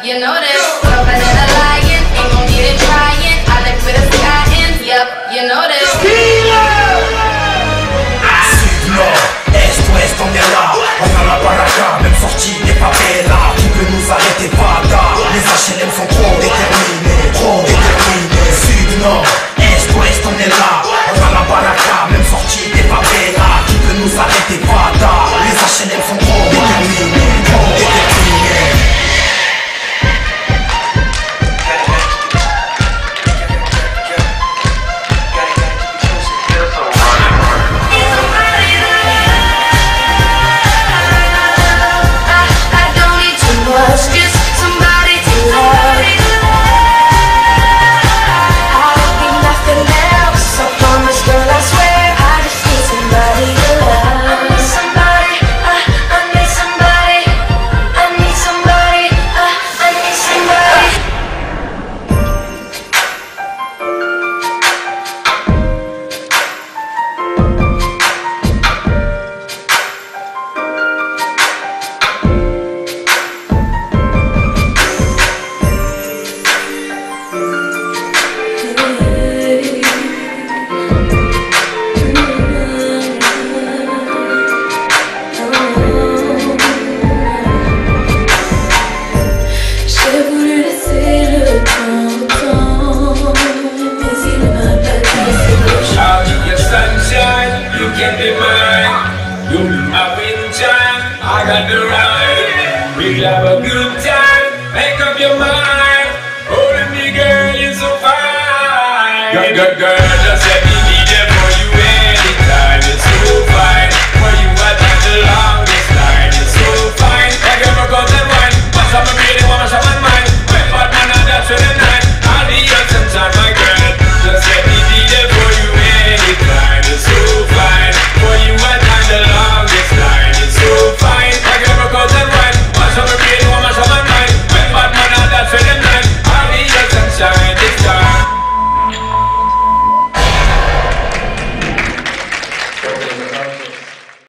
you know this. Tougher than a lion, ain't gon' need it trying. I left with a sky in, yep, you know this. Sud, nord, est, ouest, on est là. On a la baraka, même sortie des favelas. Qui peut nous arrêter, Vada? Les HLM sont trop déterminés, trop déterminés. Sud, nord, est, ouest, on est là. On a la baraka, même sortie des favelas. Qui peut nous arrêter, Vada? Les HLM sont trop déterminés, trop déterminés. Just somebody to love. I don't need nothing else. I promise, girl, I swear. I just need somebody to love. I need somebody. I need somebody. I need somebody. I need somebody. J'ai voulu laisser le temps, mais il m'a pas laissé. I'll be your sunshine, you can be mine. You'll be my windchime, I got the ride. We'll have a good time, make up your mind. Holding me, girl, you're so fine. Girl,